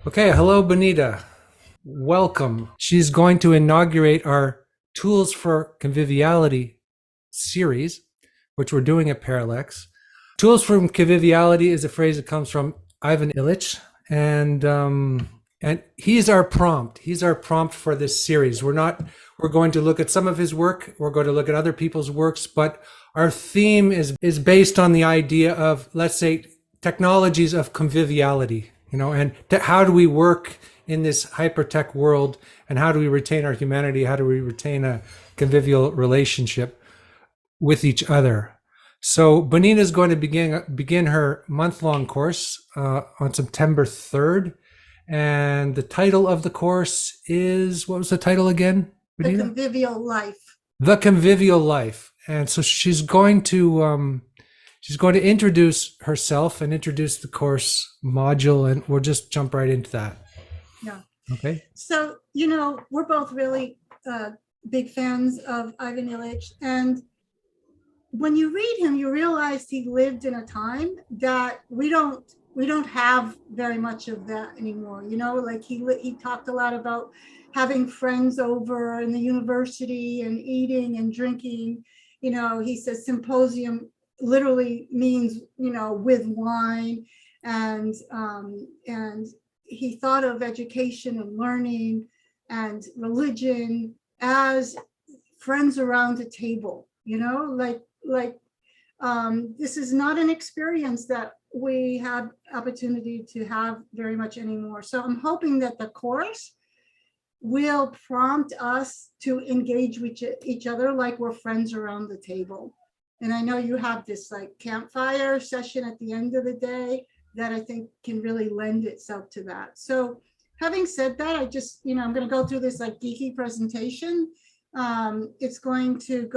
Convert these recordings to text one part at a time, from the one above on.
Okay, hello, Bonnita. Welcome. She's going to inaugurate our Tools for Conviviality series, which we're doing at Parallax. Tools for Conviviality is a phrase that comes from Ivan Illich, and he's our prompt. He's our prompt for this series. We're going to look at some of his work. We're going to look at other people's works, but our theme is based on the idea of, let's say, technologies of conviviality, and how do we work in this hyper-tech world, and how do we retain our humanity? How do we retain a convivial relationship with each other? So Bonnita is going to begin her month-long course on September 3rd. And the title of the course is, what was the title again, The Bonnita? Convivial Life. The Convivial Life. And so she's going to introduce herself and introduce the course module, and we'll just jump right into that. Yeah. Okay. So, we're both really big fans of Ivan Illich. And when you read him, you realize he lived in a time that we don't have very much of that anymore. Like he talked a lot about having friends over in the university and eating and drinking. He says symposium literally means, with wine, and he thought of education and learning and religion as friends around a table, this is not an experience that we have opportunity to have very much anymore. So I'm hoping that the course will prompt us to engage with each other like we're friends around the table. And I know you have this like campfire session at the end of the day that I think can really lend itself to that. So having said that, I'm going to go through this like geeky presentation. It's going to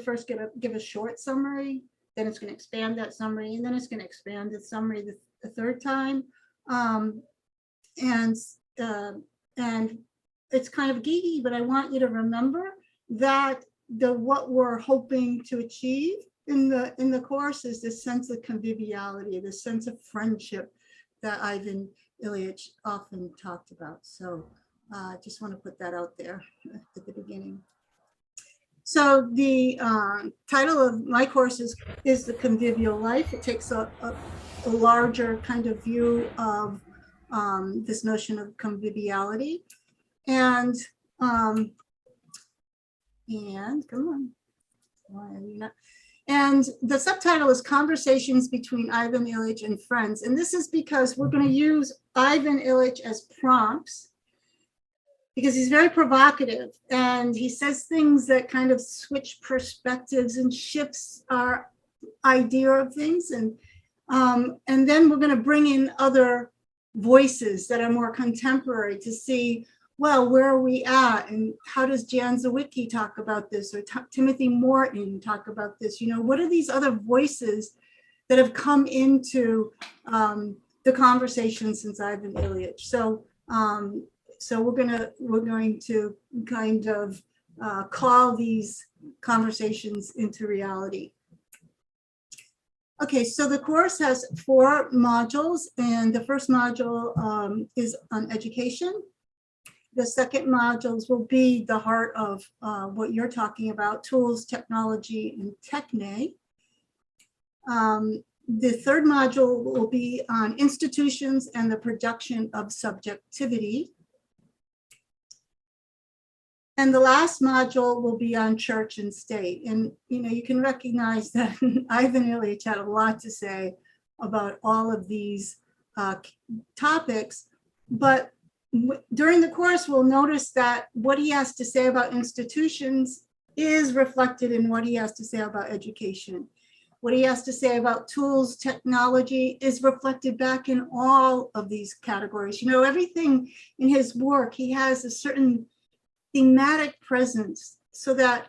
first give a short summary, then it's going to expand that summary, and then it's going to expand the summary the third time. And it's kind of geeky, but I want you to remember that what we're hoping to achieve in the course is this sense of conviviality, this sense of friendship that Ivan Illich often talked about. So I just want to put that out there at the beginning. So the title of my course is The Convivial Life. It takes a larger kind of view of this notion of conviviality. And come on. Why are you not? And the subtitle is Conversations Between Ivan Illich and Friends. And this is because we're going to use Ivan Illich as prompts, because he's very provocative and he says things that kind of switch perspectives and shifts our idea of things. And then we're going to bring in other voices that are more contemporary to see, well, where are we at? And how does Jan Zawicki talk about this? Or Timothy Morton talk about this? What are these other voices that have come into the conversation since Ivan Illich? So we're going to kind of call these conversations into reality. Okay, so the course has 4 modules, and the first module is on education. The second modules will be the heart of what you're talking about, tools, technology, and techne. The third module will be on institutions and the production of subjectivity. And the last module will be on church and state. And, you can recognize that Ivan Illich had a lot to say about all of these topics. But during the course, we'll notice that what he has to say about institutions is reflected in what he has to say about education. What he has to say about tools, technology is reflected back in all of these categories. Everything in his work, he has a certain thematic presence, so that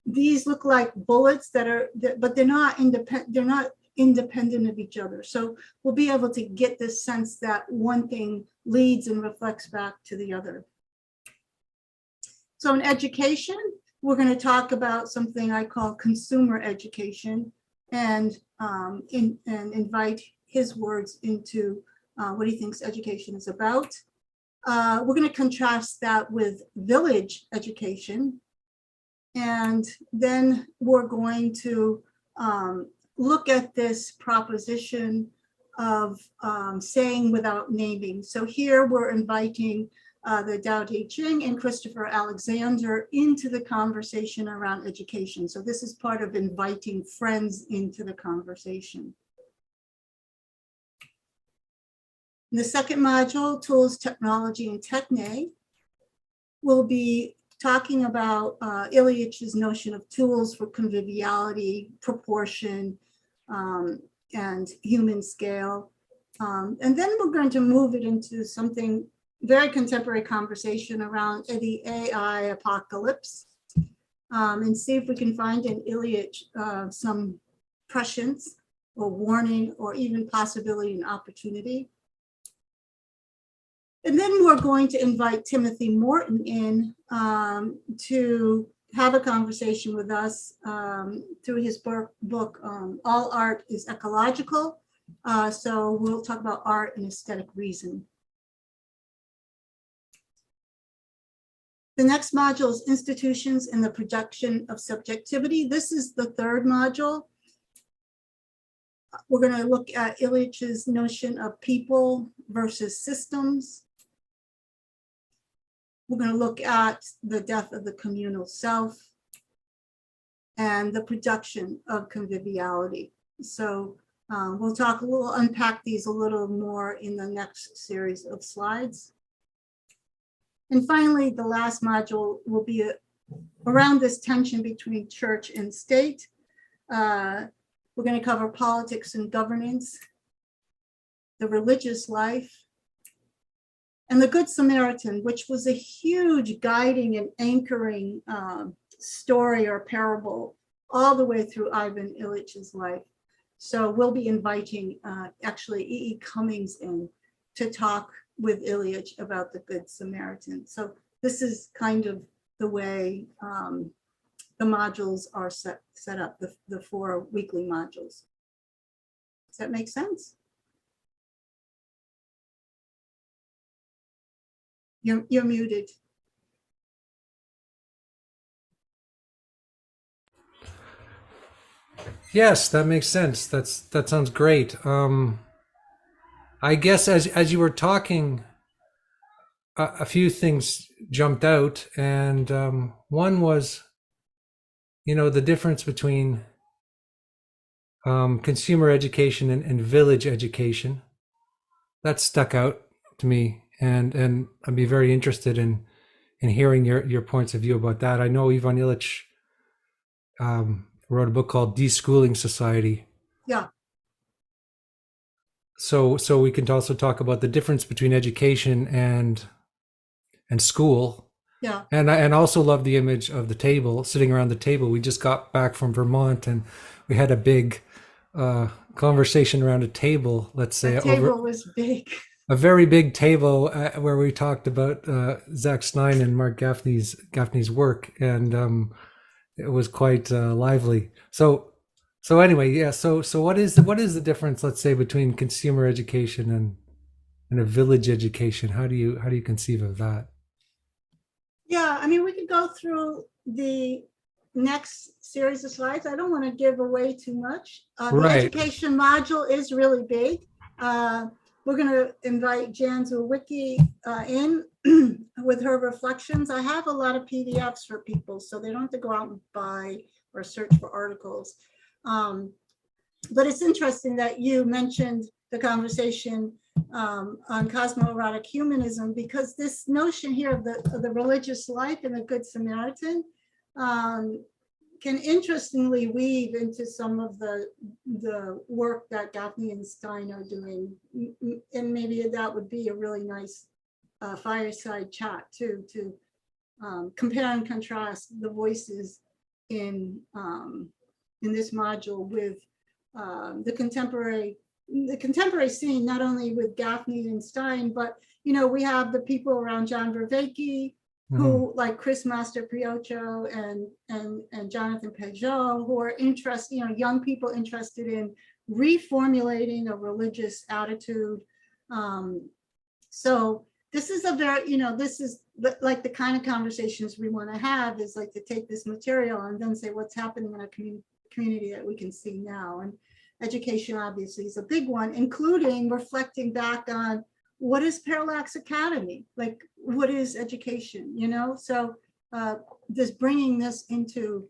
these look like bullets but they're not independent. They're not independent of each other. So we'll be able to get this sense that one thing leads and reflects back to the other. So in education, we're going to talk about something I call consumer education, and invite his words into what he thinks education is about. We're going to contrast that with village education. And then we're going to look at this proposition of saying without naming. So here we're inviting the Tao Te Ching and Christopher Alexander into the conversation around education. So this is part of inviting friends into the conversation. In the second module, Tools, Technology, and Techne, we'll be talking about Illich's notion of tools for conviviality, proportion, and human scale. And then we're going to move it into something very contemporary conversation around the AI apocalypse, and see if we can find in Illich some prescience or warning or even possibility and opportunity. And then we're going to invite Timothy Morton in to have a conversation with us through his book, All Art is Ecological. So we'll talk about art and aesthetic reason. The next module is Institutions and the Production of Subjectivity. This is the third module. We're going to look at Illich's notion of people versus systems. We're going to look at the death of the communal self and the production of conviviality. So we'll unpack these a little more in the next series of slides. And finally, the last module will be around this tension between church and state. We're going to cover politics and governance, the religious life, and the Good Samaritan, which was a huge guiding and anchoring story or parable all the way through Ivan Illich's life. So we'll be inviting actually E.E. Cummings in to talk with Illich about the Good Samaritan. So this is kind of the way the modules are set up, the 4 weekly modules. Does that make sense? You're muted. Yes, that makes sense. That sounds great. I guess as you were talking, a few things jumped out, and one was, the difference between consumer education and village education. That stuck out to me, and I'd be very interested in hearing your points of view about that. I know Ivan Illich wrote a book called Deschooling Society. Yeah. So we can also talk about the difference between education and school. Yeah. And I also love the image of the table, sitting around the table. We just got back from Vermont, and we had a big conversation around a table. Let's say the table was big. A very big table where we talked about Zach Stein and Mark Gaffney's work, and it was quite lively. So anyway, yeah. So what is the difference, let's say, between consumer education and a village education? How do you conceive of that? Yeah, I mean, we could go through the next series of slides. I don't want to give away too much. The education module is really big. We're going to invite Jan Zurwicki in with her reflections. I have a lot of PDFs for people, so they don't have to go out and buy or search for articles. But it's interesting that you mentioned the conversation on cosmoerotic humanism, because this notion here of the religious life and the Good Samaritan can interestingly weave into some of the work that Gaffney and Stein are doing. And maybe that would be a really nice fireside chat too, to compare and contrast the voices in this module with the contemporary scene, not only with Gaffney and Stein, but we have the people around John Vervaeke, who, like Chris Master Priocho and Jonathan Peugeot, who are interested, young people interested in reformulating a religious attitude So this is a very, this is like the kind of conversations we want to have, is like to take this material and then say what's happening in our community that we can see now. And education obviously is a big one, including reflecting back on what is Parallax Academy, like what is education, So just bringing this into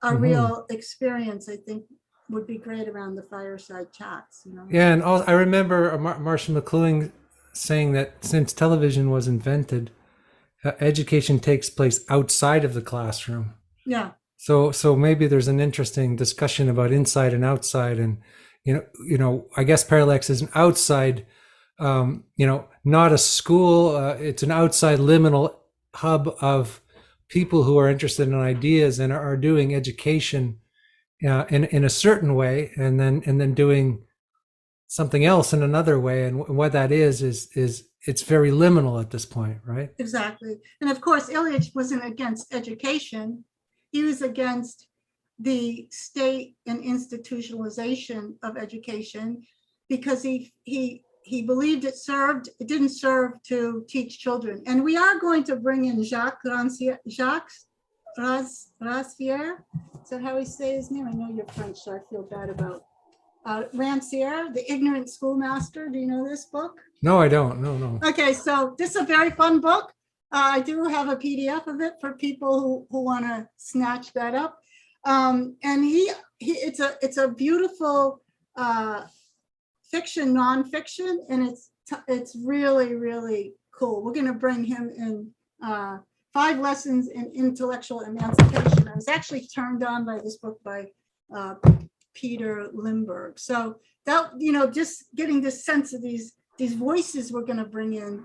a real experience, I think would be great around the fireside chats. Yeah, and also, I remember Marcia McLuhan saying that since television was invented, education takes place outside of the classroom. Yeah. So maybe there's an interesting discussion about inside and outside, and I guess Parallax is an outside, not a school. It's an outside liminal hub of people who are interested in ideas and are doing education in a certain way, and then doing something else in another way. And what that is it's very liminal at this point, right? Exactly. And of course, Illich wasn't against education. He was against the state and institutionalization of education, because he believed it didn't serve to teach children. And we are going to bring in Jacques Rancière. Is that how we say his name? I know you're French, so I feel bad about Rancière, The Ignorant Schoolmaster. Do you know this book? No, I don't. No. Okay, so this is a very fun book. I do have a PDF of it for people who want to snatch that up. And it's a beautiful fiction, nonfiction, and it's really, really cool. We're going to bring him in 5 Lessons in Intellectual Emancipation. I was actually turned on by this book by Peter Limburg. So that, just getting this sense of these voices we're going to bring in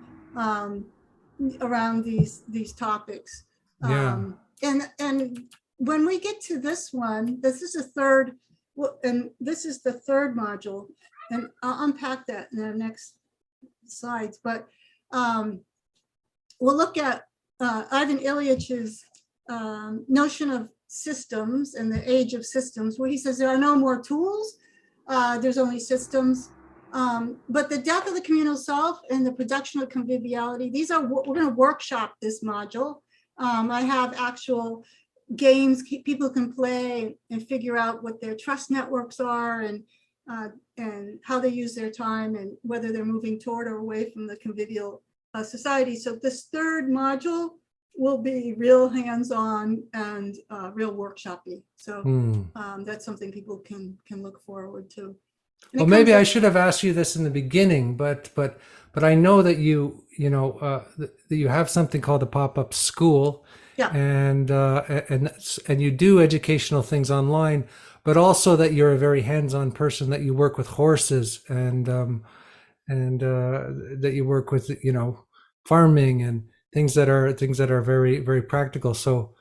around these topics. Yeah. And when we get to this one, this is the third module, and I'll unpack that in the next slides. But we'll look at Ivan Illich's notion of systems and the age of systems, where he says there are no more tools, there's only systems. But the death of the communal self and the production of conviviality, we're going to workshop this module. I have actual games people can play and figure out what their trust networks are, and how they use their time, and whether they're moving toward or away from the convivial society. So this third module will be real hands-on and real workshoppy. So that's something people can look forward to. Well, maybe I should have asked you this in the beginning, but I know that you have something called a pop-up school, yeah, and you do educational things online, but also that you're a very hands-on person, that you work with horses, and that you work with farming and things that are very, very practical. So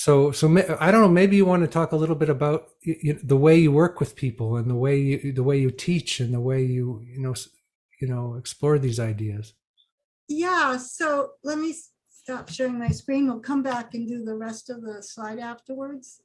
I don't know, maybe you want to talk a little bit about the way you work with people, and the way you teach, and the way you explore these ideas. Yeah, so let me stop sharing my screen. We'll come back and do the rest of the slide afterwards.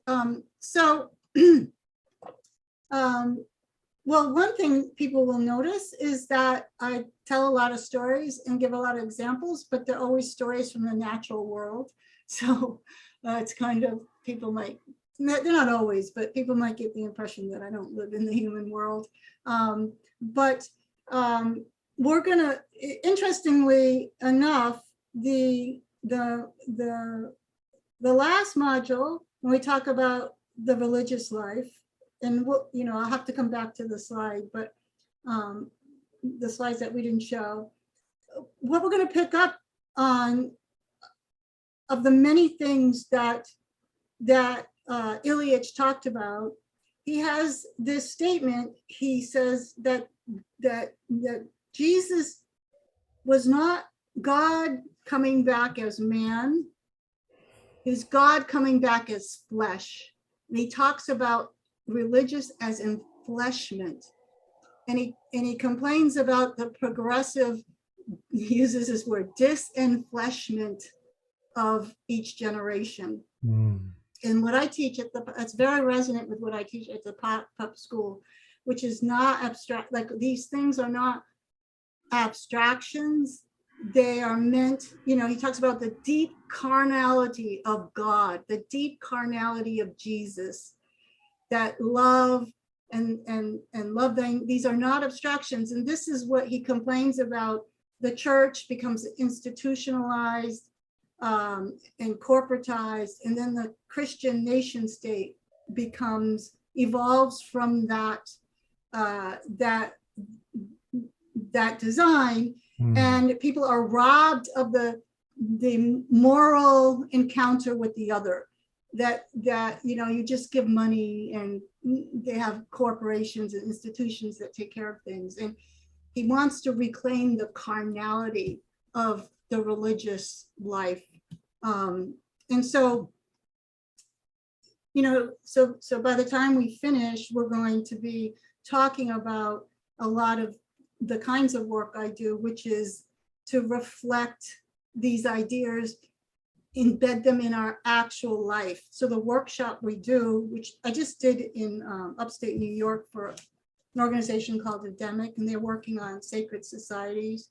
Well, one thing people will notice is that I tell a lot of stories and give a lot of examples, but they're always stories from the natural world. So it's kind of, they're not always, but people might get the impression that I don't live in the human world. But we're gonna, interestingly enough, the last module, when we talk about the religious life, and I'll have to come back to the slide, but the slides that we didn't show, what we're going to pick up on, of the many things that Illich talked about, he has this statement. He says that Jesus was not God coming back as man, he's God coming back as flesh. And he talks about religious as enfleshment, and he complains about the progressive, he uses this word, disenfleshment of each generation. And what I teach it's very resonant with what I teach at the pop-up school, which is not abstract. Like, these things are not abstractions. They are meant, he talks about the deep carnality of God, the deep carnality of Jesus, that love and loving, these are not abstractions. And this is what he complains about. The church becomes institutionalized and corporatized, and then the Christian nation state evolves from that design, and people are robbed of the moral encounter with the other. That you just give money, and they have corporations and institutions that take care of things. And he wants to reclaim the carnality of the religious life. And so, so by the time we finish, we're going to be talking about a lot of the kinds of work I do, which is to reflect these ideas, embed them in our actual life. So the workshop we do, which I just did in upstate New York for an organization called Endemic, and they're working on sacred societies.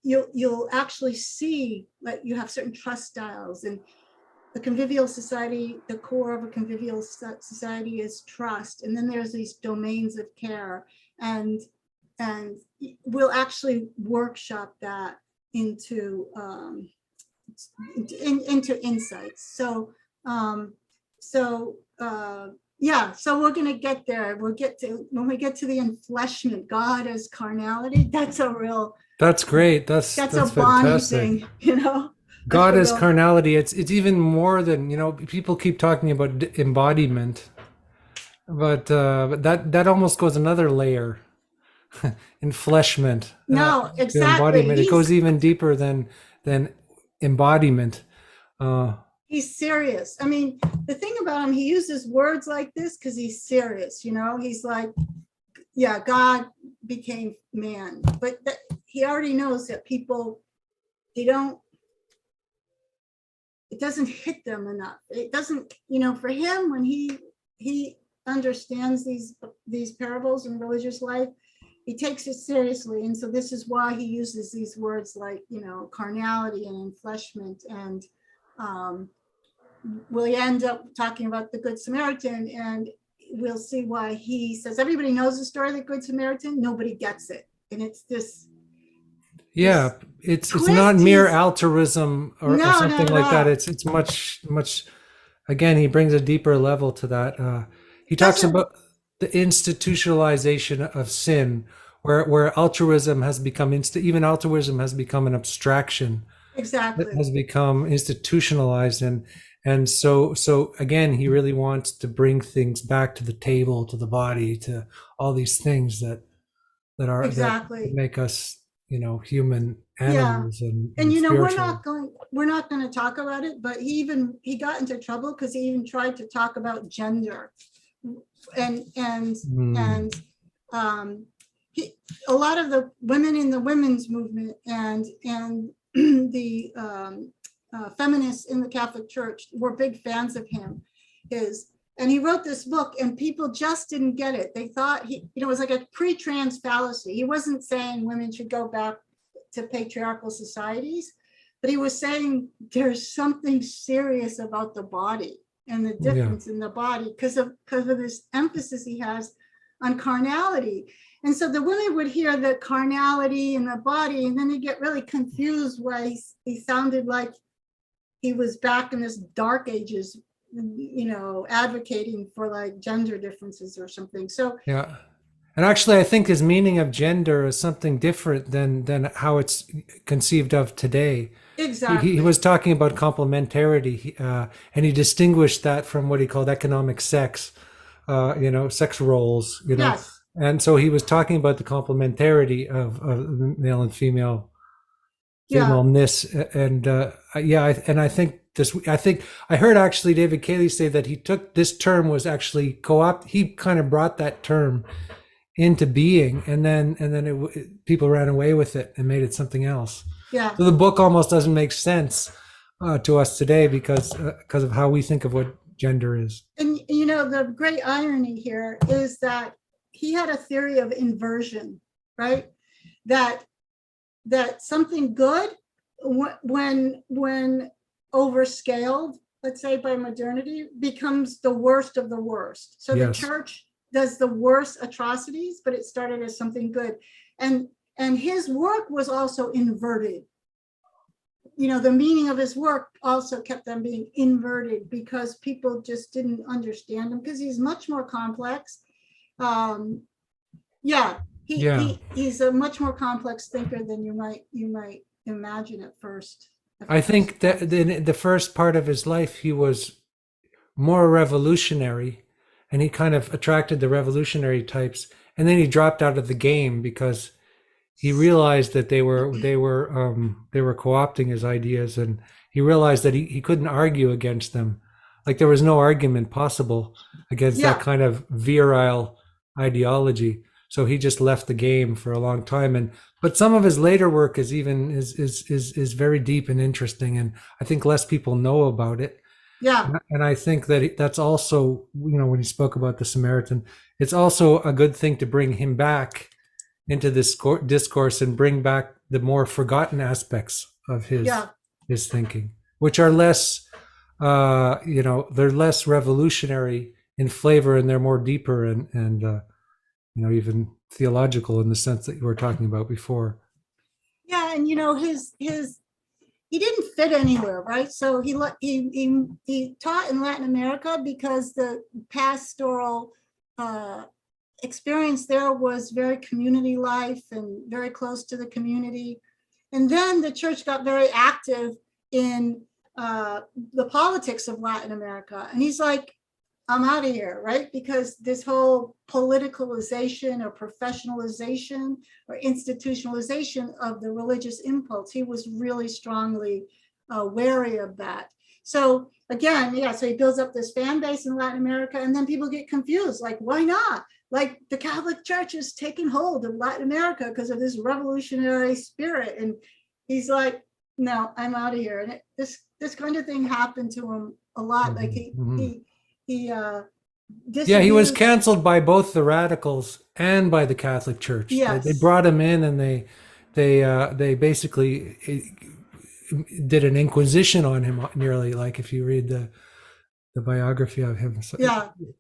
You'll actually see that you have certain trust styles, and the convivial society, the core of a convivial society is trust. And then there's these domains of care, and we'll actually workshop that into insights. So we're going to get there. When we get to the enfleshment, God as carnality. That's great. That's a Bonnie thing, God as carnality. It's even more than, people keep talking about embodiment, but that almost goes another layer. Enfleshment. No, exactly. Embodiment. It goes even deeper than embodiment. He's serious. I mean, the thing about him, he uses words like this because he's serious. He's like, yeah, God became man, but he already knows that people, it doesn't hit them enough. It doesn't, for him, when he understands these parables in religious life, he takes it seriously. And so this is why he uses these words like, carnality and enfleshment. And we'll end up talking about the Good Samaritan, and we'll see why he says everybody knows the story of the Good Samaritan, nobody gets it. And it's this. Yeah, it's not mere altruism or something like that. It's much. Again, he brings a deeper level to that. He talks about the institutionalization of sin, where altruism has become even altruism has become an abstraction. Exactly. It has become institutionalized, and so again, he really wants to bring things back to the table, to the body, to all these things that are exactly that make us, human animals. And we're not going to talk about it, but he got into trouble because he even tried to talk about gender, and a lot of the women in the women's movement and the feminists in the Catholic Church were big fans of and he wrote this book, and people just didn't get it. They thought it was like a pre-trans fallacy. He wasn't saying women should go back to patriarchal societies, but he was saying there's something serious about the body and the difference in the body because of this emphasis he has on carnality. And so the women would hear the carnality in the body, and then they get really confused why he sounded like he was back in this dark ages, advocating for like gender differences or something. So yeah. And actually, I think his meaning of gender is something different than how it's conceived of today. Exactly. He was talking about complementarity, and he distinguished that from what he called economic sex, sex roles. Yes. And so he was talking about the complementarity of male and femaleness, and I think I heard actually David Cayley say that he took this term was actually he kind of brought that term into being, and then people ran away with it and made it something else. Yeah. So the book almost doesn't make sense to us today because of how we think of what gender is. And the great irony here is that he had a theory of inversion, right? that something good, when overscaled, let's say by modernity, becomes the worst of the worst. So the church does the worst atrocities, but it started as something good. And his work was also inverted. The meaning of his work also kept them being inverted because people just didn't understand him, because he's much more complex. He's a much more complex thinker than you might imagine at first. I think that the first part of his life, he was more revolutionary, and he kind of attracted the revolutionary types. And then he dropped out of the game because he realized that they were co-opting his ideas, and he realized that he couldn't argue against them. Like, there was no argument possible against that kind of virile ideology. So he just left the game for a long time. But some of his later work is very deep and interesting, and I think less people know about it. Yeah. And I think that that's also, when he spoke about the Samaritan, it's also a good thing to bring him back into this discourse and bring back the more forgotten aspects of his thinking, which are less, they're less revolutionary in flavor, and they're more deeper and even theological in the sense that you were talking about before. Yeah, and he didn't fit anywhere, right? So he taught in Latin America because the pastoral experience there was very community life and very close to the community. And then the church got very active in the politics of Latin America. And he's like, I'm out of here, right? Because this whole politicalization or professionalization or institutionalization of the religious impulse, he was really strongly wary of that. So again, so he builds up this fan base in Latin America, and then people get confused, like, why not? Like, the Catholic Church is taking hold of Latin America because of this revolutionary spirit. And he's like, no, I'm out of here. And this kind of thing happened to him a lot. Like he was canceled by both the radicals and by the Catholic Church. Yes. They brought him in, and they basically did an inquisition on him, nearly, like if you read the biography of him. So,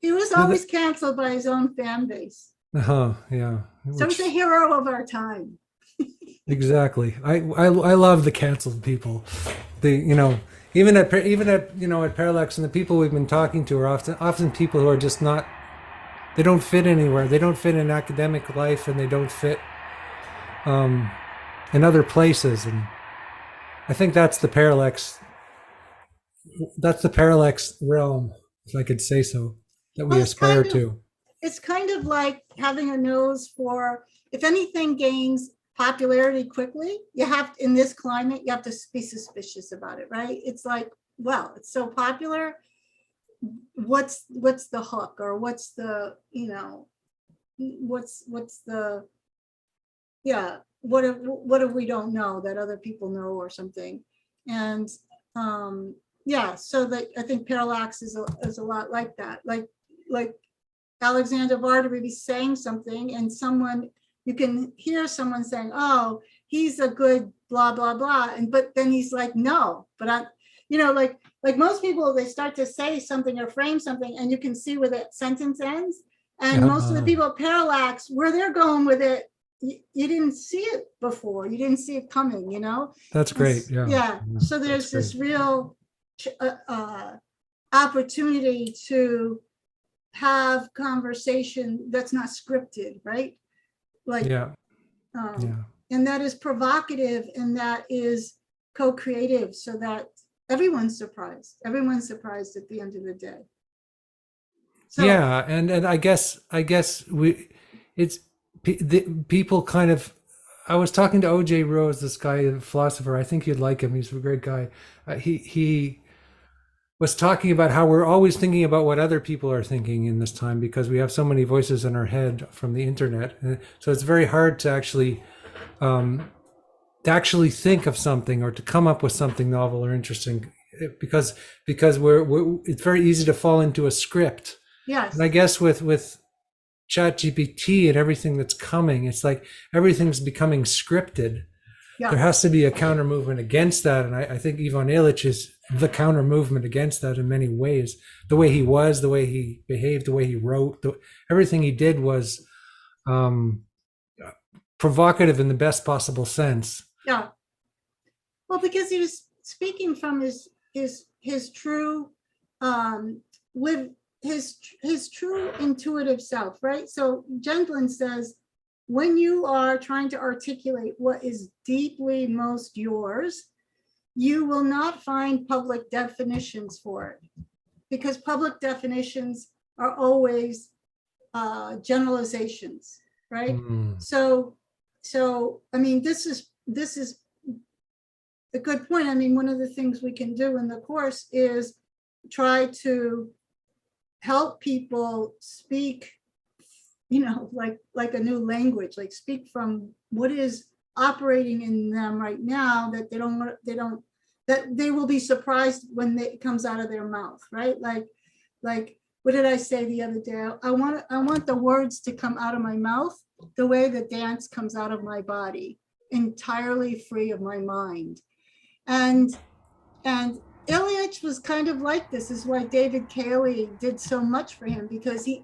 he was always canceled by his own fan base. So he's a hero of our time. Exactly. I love the canceled people. Even at Parallax, and the people we've been talking to are often people who are just not, they don't fit anywhere. They don't fit in academic life, and they don't fit in other places. And I think that's the Parallax realm, if I could say so, that we aspire to. It's kind of like having a nose for, if anything gains popularity quickly, in this climate, you have to be suspicious about it, right? It's like, well, it's so popular. What's the hook, or what's the, what if we don't know that other people know or something? And so that I think Parallax is a lot like that. Like Alexander Varda would be saying something, and you can hear someone saying, oh, he's a good blah, blah, blah. But then he's like, no, but like most people, they start to say something or frame something, and you can see where that sentence ends. And most of the people at Parallax, where they're going with it, you didn't see it before. You didn't see it coming, That's great. So there's this real opportunity to have conversation that's not scripted, right? And that is provocative, and that is co-creative, so that everyone's surprised at the end of the day. So, and I guess people kind of, I was talking to OJ Rose, this guy, a philosopher. I think you'd like him. He's a great guy. He was talking about how we're always thinking about what other people are thinking in this time, because we have so many voices in our head from the internet. And so it's very hard to actually think of something, or to come up with something novel or interesting, because we're it's very easy to fall into a script. Yes. And I guess with ChatGPT and everything that's coming, it's like everything's becoming scripted. Yeah. There has to be a counter movement against that. And I think Ivan Illich is the counter movement against that in many ways. The way he was, the way he behaved, the way he wrote, everything he did was provocative in the best possible sense. Yeah. Well, because he was speaking from his true his true intuitive self, right? So Gendlin says, when you are trying to articulate what is deeply most yours, you will not find public definitions for it, because public definitions are always generalizations, right? So I mean, this is a good point. I mean, one of the things we can do in the course is try to help people speak, you know, like a new language, like speak from what is operating in them right now, that that they will be surprised when it comes out of their mouth, right? Like what did I say the other day? I want the words to come out of my mouth the way the dance comes out of my body, entirely free of my mind. And Illich was kind of like this. This is why David Cayley did so much for him, because he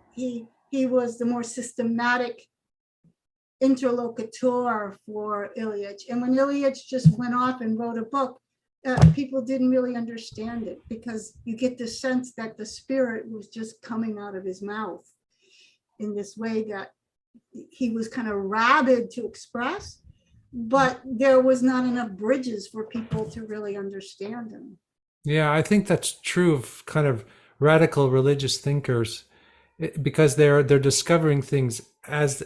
was the more systematic interlocutor for Illich. And when Illich just went off and wrote a book, people didn't really understand it, because you get the sense that the spirit was just coming out of his mouth in this way that he was kind of rabid to express, but there was not enough bridges for people to really understand him. Yeah, I think that's true of kind of radical religious thinkers, because they're discovering things as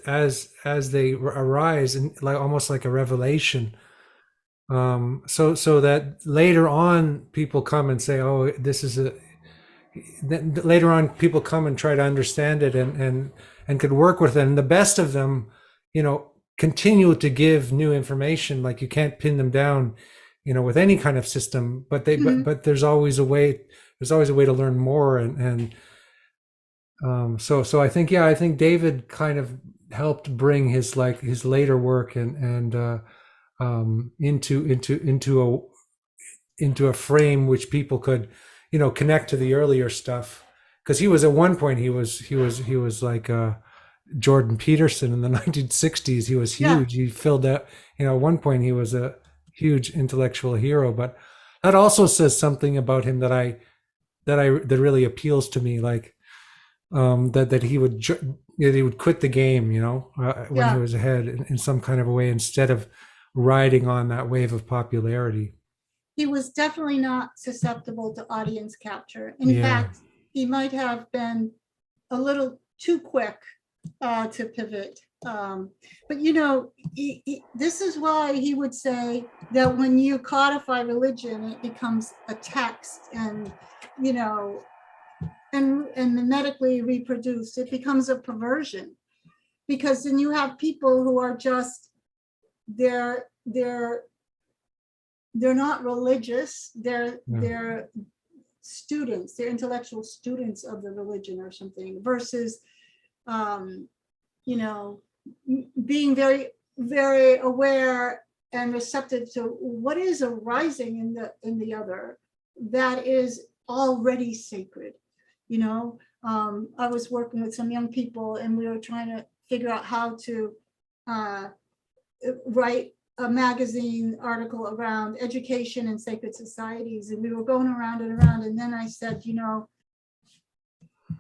they arise, and like almost like a revelation. So that later on people come and say, oh, this is then later on people come and try to understand it and could work with it. And the best of them, you know, continue to give new information. Like you can't pin them down, you know, with any kind of system, but but there's always a way to learn more. So I think David kind of helped bring his later work and into a frame which people could, you know, connect to the earlier stuff. Because he was at one point he was like Jordan Peterson in the 1960s. He was huge. Yeah. He filled out, you know, at one point he was a huge intellectual hero. But that also says something about him that really appeals to me. Like that he would quit the game, you know, when he was ahead in some kind of a way, instead of riding on that wave of popularity. He was definitely not susceptible to audience capture. In fact, he might have been a little too quick to pivot. But, you know, this is why he would say that when you codify religion, it becomes a text and, you know, and medically reproduced. It becomes a perversion, because then you have people who are just, they're not religious. They're students. They're intellectual students of the religion or something. Versus, you know, being very, very aware and receptive to what is arising in the other that is already sacred. You know, I was working with some young people, and we were trying to figure out how to write a magazine article around education and sacred societies. And we were going around and around. And then I said, you know,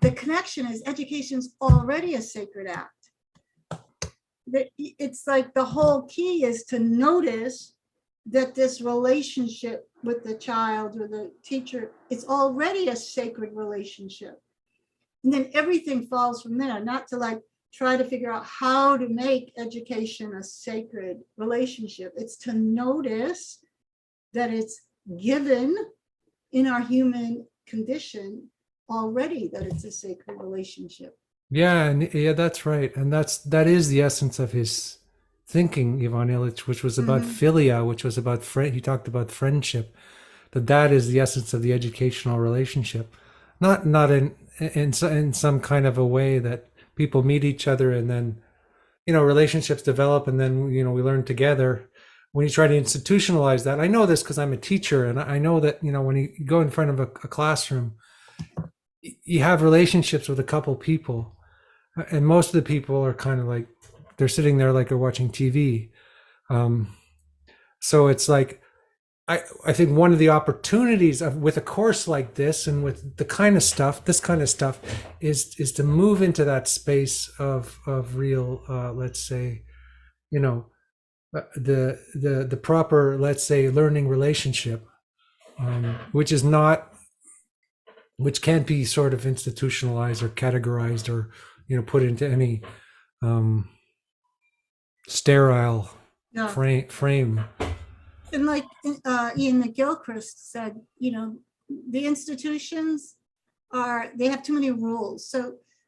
the connection is education's already a sacred act. It's like the whole key is to notice that this relationship with the child or the teacher is already a sacred relationship. And then everything falls from there, not to like try to figure out how to make education a sacred relationship. It's to notice that it's given in our human condition already, that it's a sacred relationship. Yeah, that's right. And that is the essence of his thinking, Ivan Illich, which was about philia, which was about he talked about friendship. That is the essence of the educational relationship, not in some kind of a way that people meet each other, and then, relationships develop, and then, we learn together. When you try to institutionalize that, I know this because I'm a teacher, and I know that, when you go in front of a classroom, you have relationships with a couple people, and most of the people are kind of like, they're sitting there like they're watching TV. So it's like, I think one of the opportunities with a course like this, and with the kind of stuff, this kind of stuff, is to move into that space of real, let's say, the proper, let's say, learning relationship, which can't be sort of institutionalized or categorized, or put into any sterile Yeah. frame. And like Ian McGilchrist said, the institutions they have too many rules.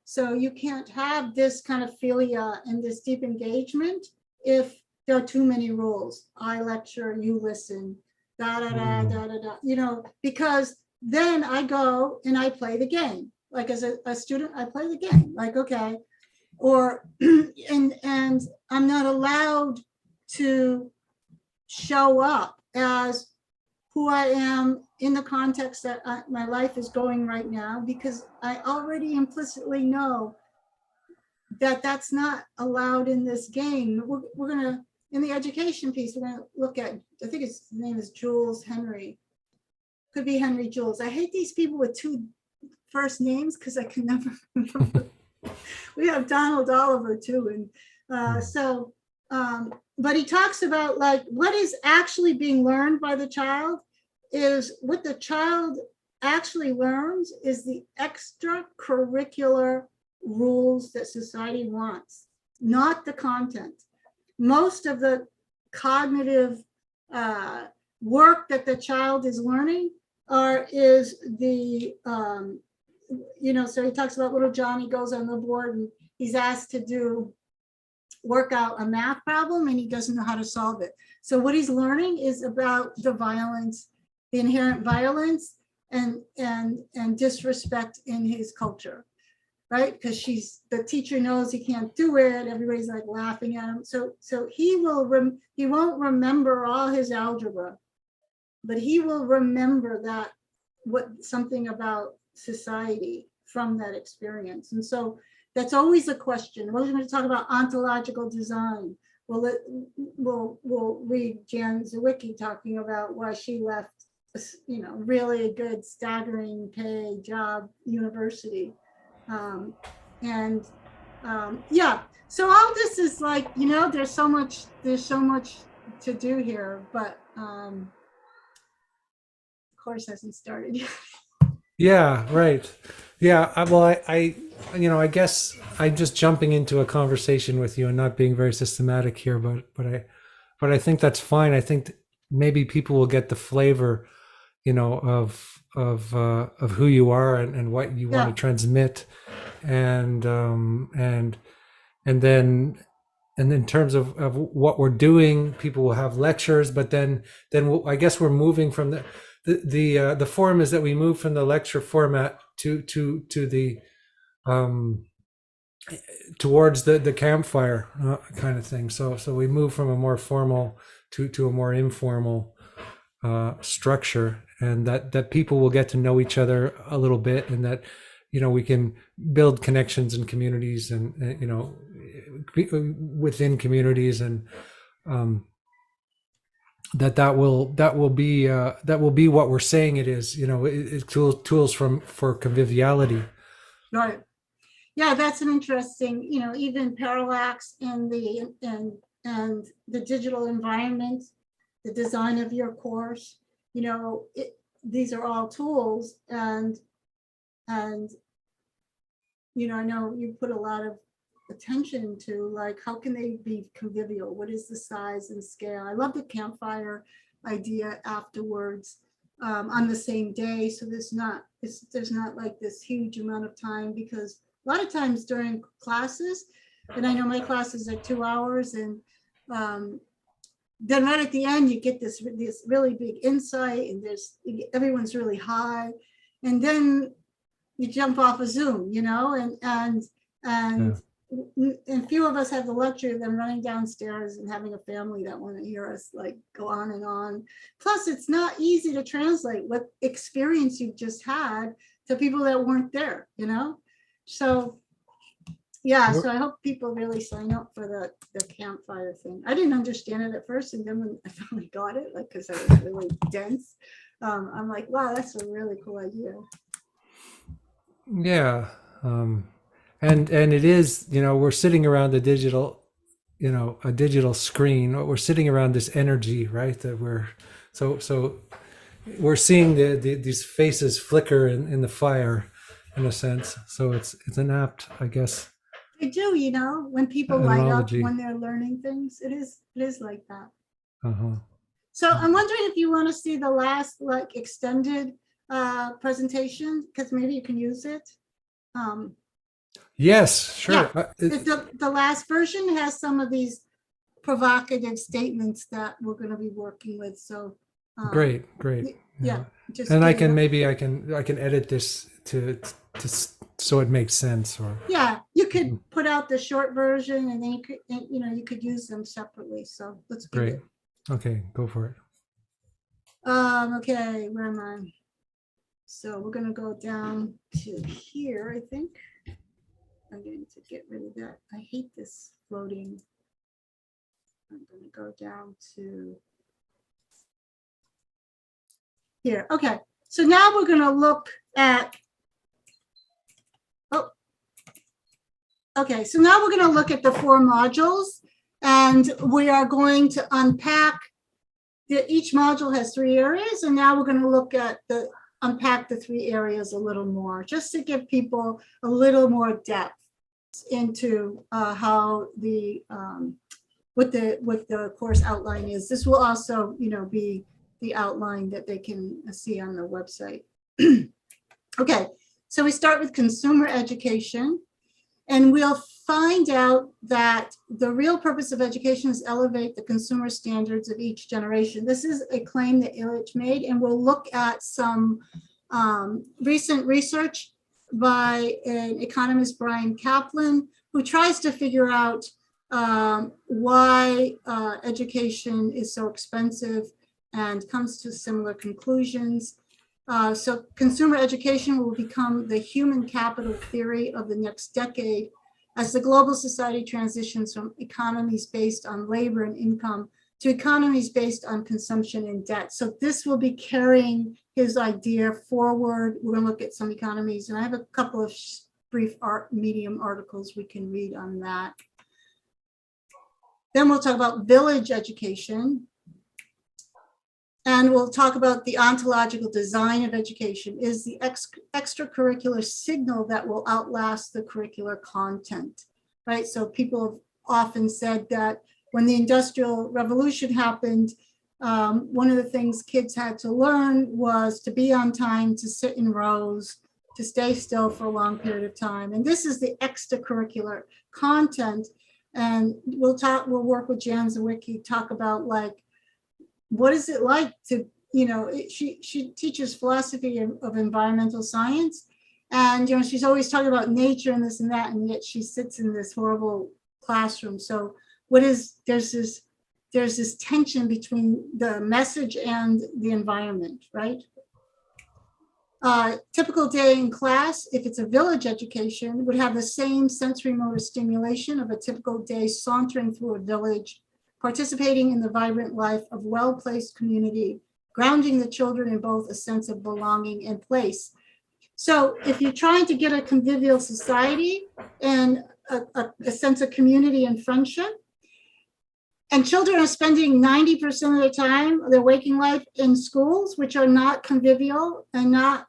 So you can't have this kind of philia and this deep engagement if there are too many rules. I lecture, you listen, da da da da da da. Because then I go and I play the game. Like as a student, I play the game. Like, okay, or and I'm not allowed to show up as who I am in the context that my life is going right now, because I already implicitly know that that's not allowed in this game. We're going to, in the education piece, we're going to look at, I think his name is Jules Henry. Could be Henry Jules. I hate these people with two first names because I can never remember. We have Donald Oliver too. And but he talks about like what is actually being learned by the child is what the child actually learns is the extracurricular rules that society wants, not the content. Most of the cognitive work that the child is learning is the, so he talks about little Johnny goes on the board and he's asked to work out a math problem and he doesn't know how to solve it. So what he's learning is about the violence, the inherent violence and disrespect in his culture, right? Because the teacher knows he can't do it. Everybody's like laughing at him. So he won't remember all his algebra, but he will remember something about society from that experience. And so that's always a question. We're going to talk about ontological design. We'll read Jan Zawicki talking about why she left, really a good staggering pay job university. Yeah. So all this is like, there's so much to do here, but of course hasn't started yet. Yeah, right. Yeah, I guess I'm just jumping into a conversation with you and not being very systematic here, but I think that's fine. I think maybe people will get the flavor, of who you are and what you want to transmit, and then in terms of what we're doing, people will have lectures, but then I guess we're moving from the form is that we move from the lecture format to the towards the campfire kind of thing. So we move from a more formal to a more informal structure, and that people will get to know each other a little bit, and that we can build connections and communities, and within communities, and that will be what we're saying it is. It's tools for conviviality. Right. Yeah, that's an interesting, even parallax in the digital environment, the design of your course, these are all tools, and I know you put a lot of attention to like how can they be convivial, what is the size and scale. I love the campfire idea afterwards on the same day, so there's not like this huge amount of time, because a lot of times during classes, and I know my classes are 2 hours, and then right at the end you get this really big insight, and everyone's really high, and then you jump off of Zoom, and And and few of us have the luxury of them running downstairs and having a family that want to hear us like go on and on. Plus, it's not easy to translate what experience you've just had to people that weren't there, you know? So yeah, so I hope people really sign up for the campfire thing. I didn't understand it at first, and then when I finally got it, like, because I was really dense, I'm like, wow, that's a really cool idea. Yeah. And it is, you know, we're sitting around the digital, you know, a digital screen. We're sitting around this energy, right? That we're so we're seeing these faces flicker in the fire, in a sense. So it's an apt, I guess. They do, you know, when people light up when they're learning things, it is like that. Uh-huh. So I'm wondering if you want to see the last like extended presentation, because maybe you can use it. Yes, sure. Yeah, the last version has some of these provocative statements that we're going to be working with. So great. Yeah. Just and I can edit this to so it makes sense. Or yeah, you could put out the short version, and then you could use them separately. So let's do it. Okay, go for it. Okay, where am I? So we're going to go down to here, I think. I'm going to get rid of that. I hate this floating. I'm going to go down to here. Okay, so now we're going to look at, okay, so now we're going to look at the 4 modules, and we are going to unpack. Each module has 3 areas, and now we're going to look at unpack the 3 areas a little more, just to give people a little more depth into how what the course outline is. This will also, be the outline that they can see on the website. Okay, so we start with consumer education, and we'll find out that the real purpose of education is elevate the consumer standards of each generation. This is a claim that Illich made, and we'll look at some recent research by an economist, Brian Kaplan, who tries to figure out why education is so expensive and comes to similar conclusions. So consumer education will become the human capital theory of the next decade as the global society transitions from economies based on labor and income to economies based on consumption and debt. So this will be carrying his idea forward. We're going to look at some economies, and I have a couple of brief Medium articles we can read on that. Then we'll talk about village education. And we'll talk about the ontological design of education is the extracurricular signal that will outlast the curricular content, right? So people have often said that when the Industrial Revolution happened, one of the things kids had to learn was to be on time, to sit in rows, to stay still for a long period of time. And this is the extracurricular content. And we'll work with Jan Zawicki, talk about like, what is it like to, she teaches philosophy of environmental science, and she's always talking about nature and this and that, and yet she sits in this horrible classroom. So there's this tension between the message and the environment, right? Typical day in class, if it's a village education, would have the same sensory motor stimulation of a typical day sauntering through a village, participating in the vibrant life of well-placed community, grounding the children in both a sense of belonging and place. So if you're trying to get a convivial society and a sense of community and friendship, and children are spending 90% of their time, their waking life in schools, which are not convivial and not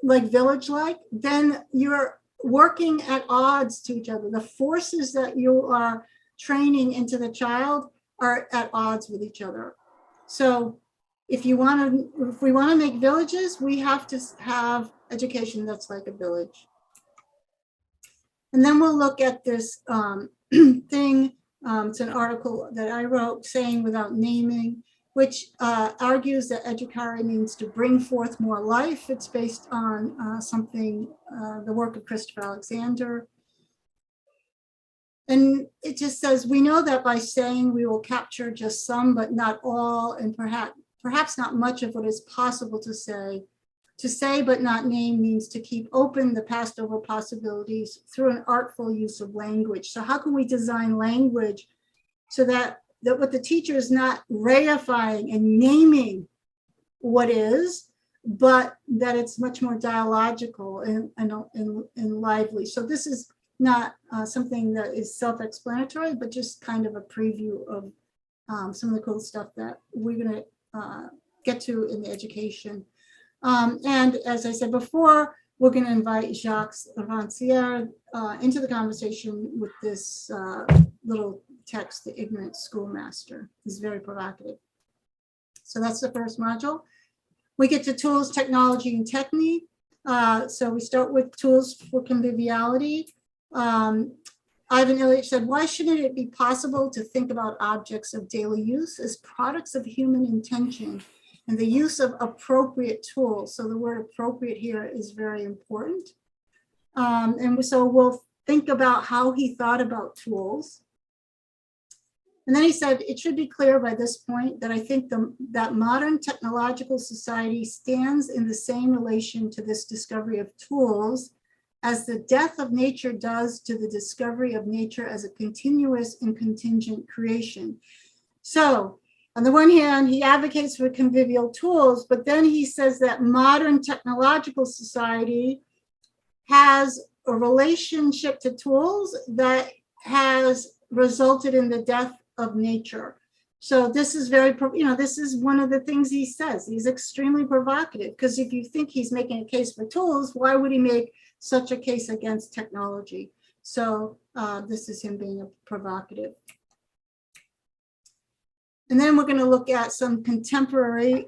like village-like, then you're working at odds to each other. The forces that you are training into the child are at odds with each other. So if we want to make villages, we have to have education that's like a village. And then we'll look at this thing. It's an article that I wrote, Saying Without Naming, which argues that educare means to bring forth more life. It's based on the work of Christopher Alexander. And it just says, we know that by saying we will capture just some, but not all, and perhaps not much of what is possible to say. To say but not name means to keep open the passed over possibilities through an artful use of language. So how can we design language so that what the teacher is not reifying and naming what is, but that it's much more dialogical and lively. So this is not something that is self-explanatory, but just kind of a preview of some of the cool stuff that we're going to get to in the education. And as I said before, we're going to invite Jacques Rancière into the conversation with this little text, The Ignorant Schoolmaster. It's very provocative. So that's the first module. We get to tools, technology, and technique. So we start with tools for conviviality. Ivan Illich said, why shouldn't it be possible to think about objects of daily use as products of human intention and the use of appropriate tools? So the word appropriate here is very important. And so we'll think about how he thought about tools. And then he said, it should be clear by this point that I think that modern technological society stands in the same relation to this discovery of tools as the death of nature does to the discovery of nature as a continuous and contingent creation. So on the one hand, he advocates for convivial tools, but then he says that modern technological society has a relationship to tools that has resulted in the death of nature. So this is very, this is one of the things he says. He's extremely provocative, because if you think he's making a case for tools, why would he make such a case against technology? So this is him being a provocative. And then we're going to look at some contemporary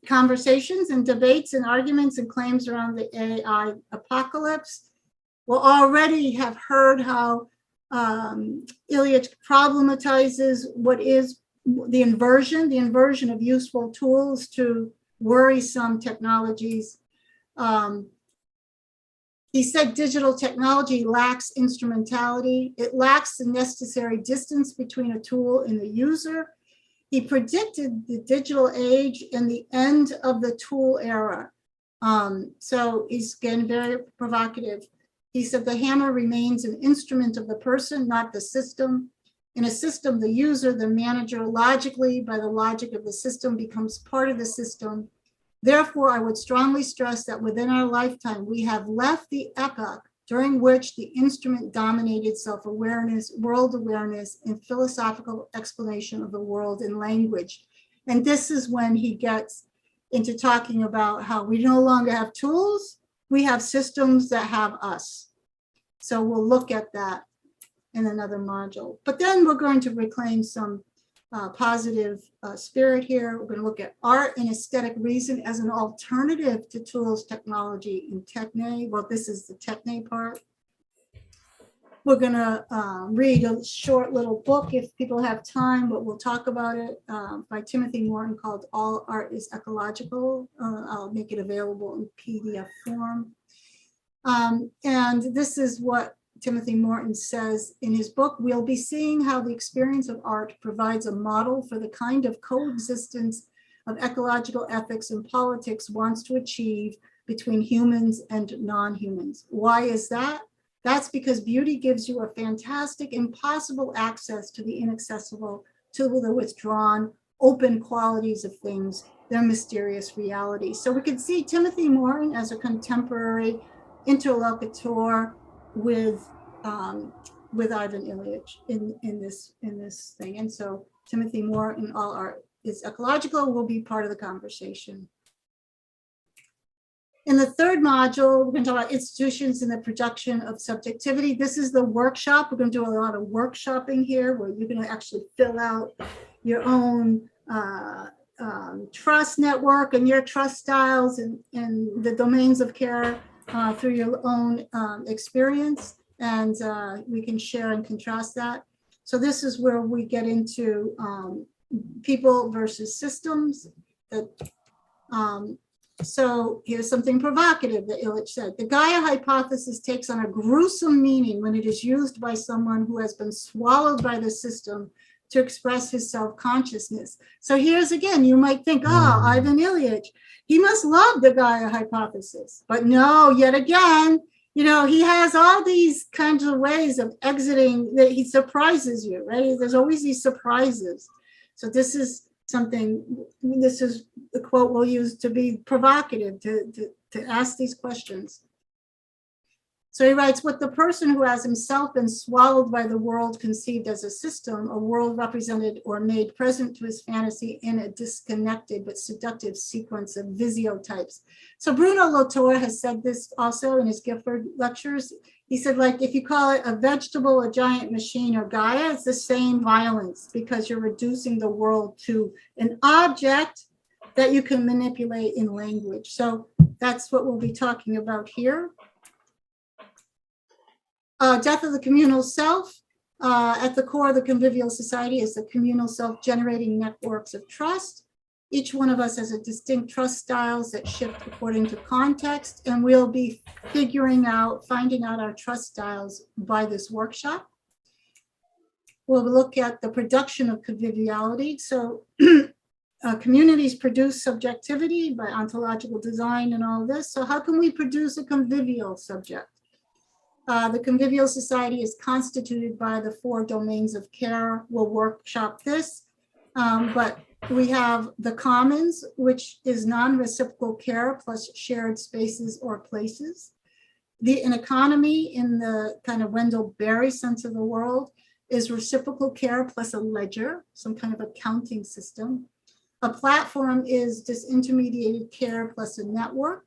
conversations and debates and arguments and claims around the AI apocalypse. We'll already have heard how Illich problematizes what is the inversion of useful tools to worrisome technologies. He said digital technology lacks instrumentality. It lacks the necessary distance between a tool and the user. He predicted the digital age and the end of the tool era. So he's again very provocative. He said the hammer remains an instrument of the person, not the system. In a system, the user, the manager, logically, by the logic of the system, becomes part of the system. Therefore, I would strongly stress that within our lifetime, we have left the epoch during which the instrument dominated self-awareness, world awareness, and philosophical explanation of the world in language. And this is when he gets into talking about how we no longer have tools, we have systems that have us. So we'll look at that in another module. But then we're going to reclaim some positive spirit here. We're going to look at art and aesthetic reason as an alternative to tools, technology, and techne. Well, this is the techne part. We're going to read a short little book if people have time, but we'll talk about it, by Timothy Morton, called All Art is Ecological. I'll make it available in PDF form. And this is what Timothy Morton says in his book. We'll be seeing how the experience of art provides a model for the kind of coexistence of ecological ethics and politics wants to achieve between humans and non-humans. Why is that? That's because beauty gives you a fantastic, impossible access to the inaccessible, to the withdrawn, open qualities of things, their mysterious reality. So we can see Timothy Morton as a contemporary interlocutor with Ivan Illich in this thing. And so Timothy Morton, All Art is Ecological, will be part of the conversation. In the third module, we're going to talk about institutions and the production of subjectivity. This is the workshop. We're going to do a lot of workshopping here, where you're going to actually fill out your own trust network and your trust styles and the domains of care through your own experience. And we can share and contrast that. So this is where we get into people versus systems. That So here's something provocative that Illich said. The Gaia hypothesis takes on a gruesome meaning when it is used by someone who has been swallowed by the system to express his self-consciousness. So here's again, you might think, oh, Ivan Illich, he must love the Gaia hypothesis. But no, yet again, you know, he has all these kinds of ways of exiting that he surprises you, right? There's always these surprises. So this is something, this is the quote we'll use to be provocative, to ask these questions. So he writes, with the person who has himself been swallowed by the world conceived as a system, a world represented or made present to his fantasy in a disconnected but seductive sequence of visiotypes. So Bruno Latour has said this also in his Gifford lectures. He said, like, if you call it a vegetable, a giant machine, or Gaia, it's the same violence because you're reducing the world to an object that you can manipulate in language. So that's what we'll be talking about here. Death of the communal self. At the core of the convivial society is the communal self generating networks of trust. Each one of us has a distinct trust styles that shift according to context, and we'll be finding out our trust styles by this workshop. We'll look at the production of conviviality. So communities produce subjectivity by ontological design and all this. So how can we produce a convivial subject? The convivial society is constituted by the 4 domains of care. We'll workshop this, but we have the commons, which is non-reciprocal care plus shared spaces or places. An economy in the kind of Wendell Berry sense of the world is reciprocal care plus a ledger, some kind of accounting system. A platform is disintermediated care plus a network.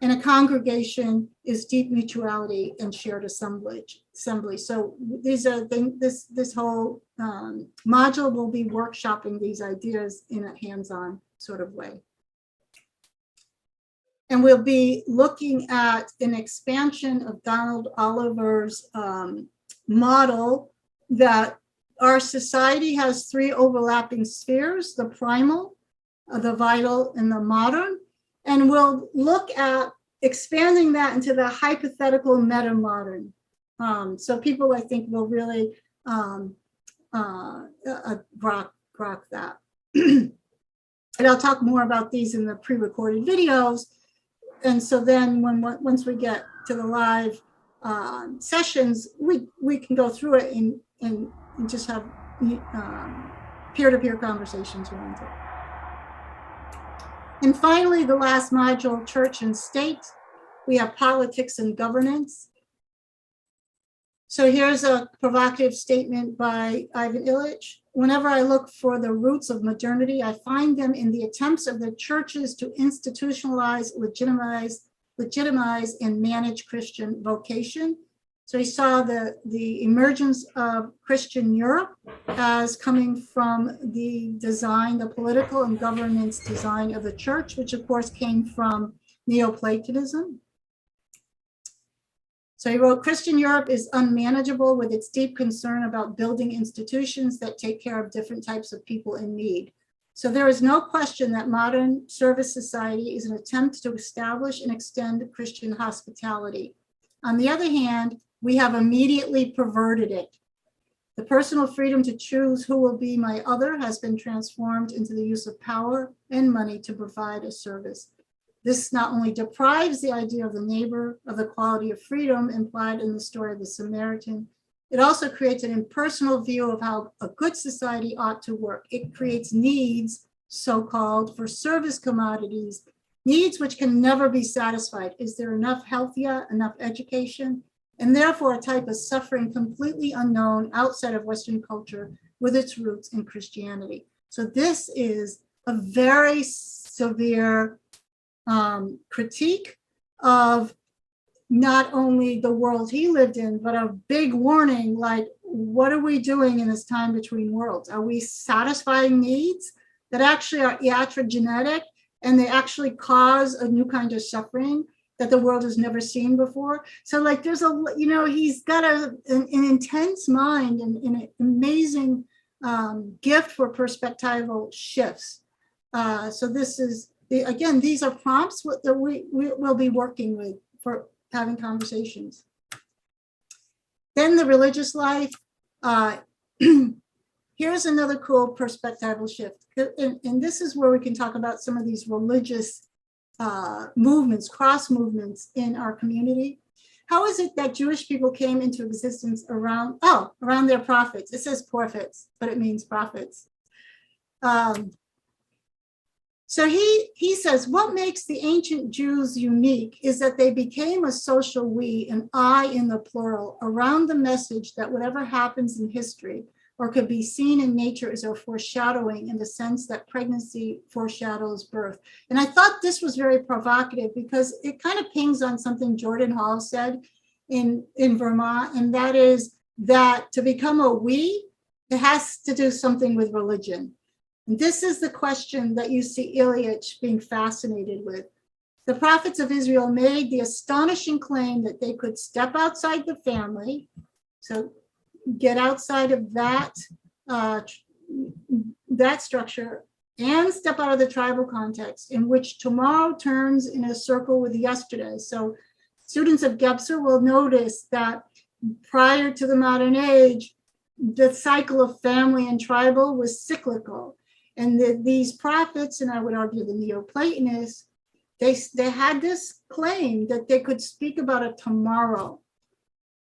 And a congregation is deep mutuality and shared assembly. So these are this whole module will be workshopping these ideas in a hands-on sort of way. And we'll be looking at an expansion of Donald Oliver's model that our society has 3 overlapping spheres: the primal, the vital, and the modern. And we'll look at expanding that into the hypothetical meta-modern. So people, I think, will really grok that. And I'll talk more about these in the pre-recorded videos. And so then once we get to the live sessions, we can go through it and just have peer-to-peer conversations around it. And finally, the last module, church and state. We have politics and governance. So here's a provocative statement by Ivan Illich. Whenever I look for the roots of modernity, I find them in the attempts of the churches to institutionalize, legitimize, and manage Christian vocation. So he saw the emergence of Christian Europe as coming from the design, the political and governance design of the church, which of course came from Neoplatonism. So he wrote, Christian Europe is unmanageable with its deep concern about building institutions that take care of different types of people in need. So there is no question that modern service society is an attempt to establish and extend Christian hospitality. On the other hand, we have immediately perverted it. The personal freedom to choose who will be my other has been transformed into the use of power and money to provide a service. This not only deprives the idea of the neighbor of the quality of freedom implied in the story of the Samaritan, it also creates an impersonal view of how a good society ought to work. It creates needs, so-called, for service commodities, needs which can never be satisfied. Is there enough health yet, enough education? And therefore a type of suffering completely unknown outside of Western culture with its roots in Christianity. So this is a very severe critique of not only the world he lived in, but a big warning, like, what are we doing in this time between worlds? Are we satisfying needs that actually are iatrogenetic and they actually cause a new kind of suffering that the world has never seen before? So like there's he's got an intense mind and an amazing gift for perspectival shifts. So this is again, these are prompts that we will be working with for having conversations. Then the religious life. Here's another cool perspectival shift. And this is where we can talk about some of these religious movements, cross movements in our community. How is it that Jewish people came into existence around their prophets? It says prophets, but it means prophets. So he says, what makes the ancient Jews unique is that they became a social we, an I in the plural, around the message that whatever happens in history or could be seen in nature is a foreshadowing in the sense that pregnancy foreshadows birth. And I thought this was very provocative because it kind of pings on something Jordan Hall said in Vermont, and that is that to become a we, it has to do something with religion. And this is the question that you see Illich being fascinated with. The prophets of Israel made the astonishing claim that they could step outside the family, so get outside of that structure, and step out of the tribal context in which tomorrow turns in a circle with yesterday. So students of Gebser will notice that prior to the modern age, the cycle of family and tribal was cyclical. And these prophets, and I would argue the Neoplatonists, they had this claim that they could speak about a tomorrow,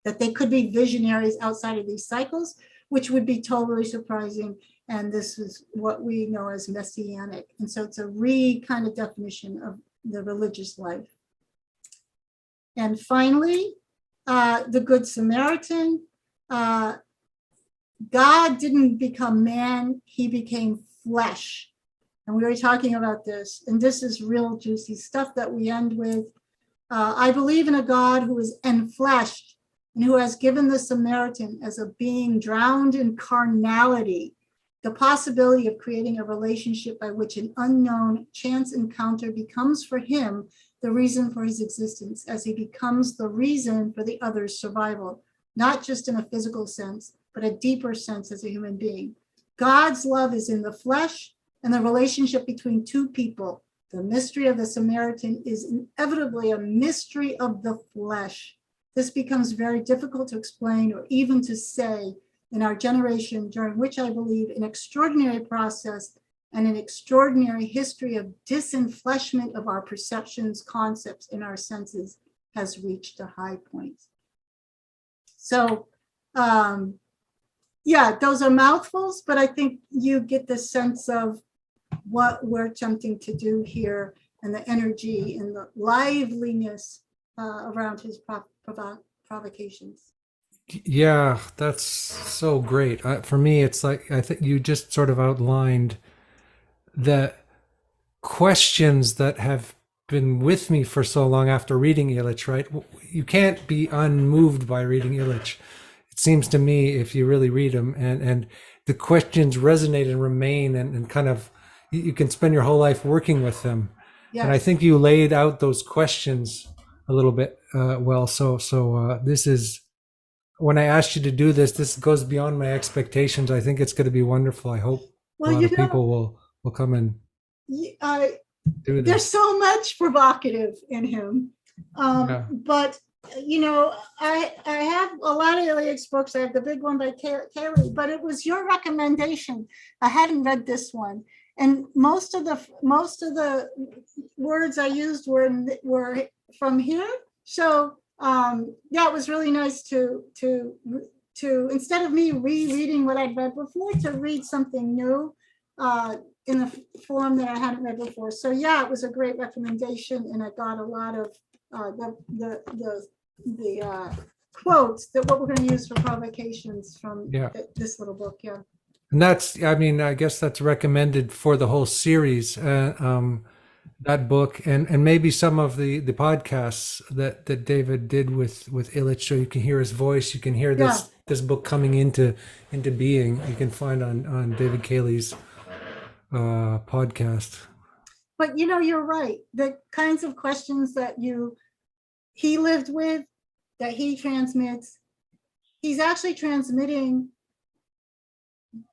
that they could be visionaries outside of these cycles, which would be totally surprising. And this is what we know as messianic. And so it's a kind of definition of the religious life. And finally, the Good Samaritan. God didn't become man, he became flesh. And we were talking about this, and this is real juicy stuff that we end with. I believe in a God who is enfleshed and who has given the Samaritan as a being drowned in carnality, the possibility of creating a relationship by which an unknown chance encounter becomes for him the reason for his existence, as he becomes the reason for the other's survival, not just in a physical sense, but a deeper sense as a human being. God's love is in the flesh and the relationship between two people. The mystery of the Samaritan is inevitably a mystery of the flesh. This becomes very difficult to explain or even to say in our generation, during which I believe an extraordinary process and an extraordinary history of disenfleshment of our perceptions, concepts, and our senses has reached a high point. So, yeah, those are mouthfuls, but I think you get the sense of what we're attempting to do here and the energy and the liveliness around his provocations. Yeah, that's so great. For me, it's like, I think you just sort of outlined the questions that have been with me for so long after reading Illich, right? You can't be unmoved by reading Illich. It seems to me, if you really read them, and the questions resonate and remain, and kind of, you can spend your whole life working with them. Yes. And I think you laid out those questions a little bit well. So this is, when I asked you to do this, this goes beyond my expectations. I think it's going to be wonderful. I hope a lot of people will come and do this. There's so much provocative in him. But, you know, I have a lot of Illich's books. I have the big one by Kaylee, but it was your recommendation. I hadn't read this one. And most of the words I used were from here. So yeah, it was really nice to instead of me rereading what I'd read before, to read something new in a form that I hadn't read before. So yeah, it was a great recommendation, and I got a lot of the quotes that what we're going to use for provocations from this little book. Yeah. And that's, I mean, I guess that's recommended for the whole series, that book, and maybe some of the podcasts that David did with Illich, so you can hear his voice, you can hear this book coming into being. You can find on David Cayley's podcast. But you know, you're right. The kinds of questions that he lived with, that he transmits, he's actually transmitting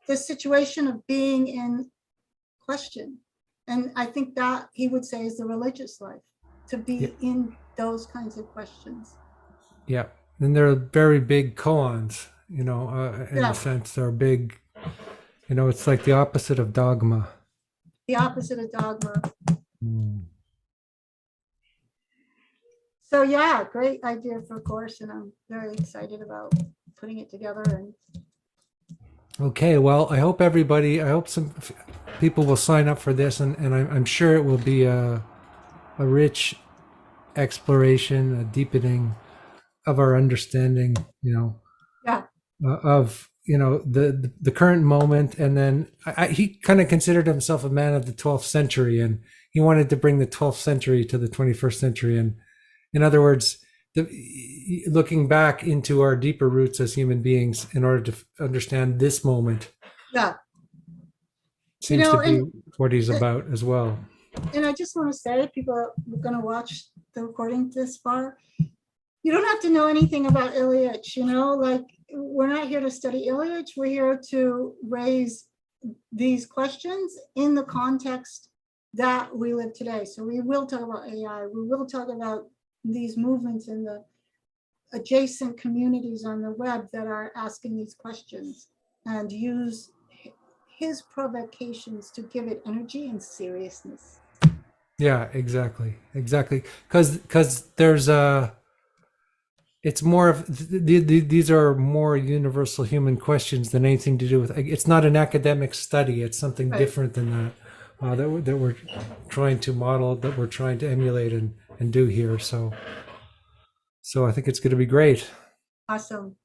the situation of being in question. And I think that he would say is the religious life, to be Yeah. in those kinds of questions. Yeah. And they're very big koans, you know, in Yeah, a sense. They're big, you know, it's like the opposite of dogma. the opposite of dogma. Mm. So yeah, great idea for a course, and I'm very excited about putting it together. And Okay, well, I hope some people will sign up for this, and I'm sure it will be a rich exploration, a deepening of our understanding, you know, yeah, of, you know, the current moment. And then he kind of considered himself a man of the 12th century, and he wanted to bring the 12th century to the 21st century. And in other words, looking back into our deeper roots as human beings in order to understand this moment yeah. You seems to know, be what he's about as well. and I just want to say, people are going to watch the recording this far. You don't have to know anything about Illich, you know, like we're not here to study Illich. We're here to raise these questions in the context that we live today. So we will talk about AI. We will talk about these movements in the adjacent communities on the web that are asking these questions, and use his provocations to give it energy and seriousness. Yeah, exactly. Because there's a, it's more of these are more universal human questions than anything to do with. It's not an academic study. It's something Right. different than that. That we're trying to model, that we're trying to emulate and do here. So I think it's going to be great. Awesome.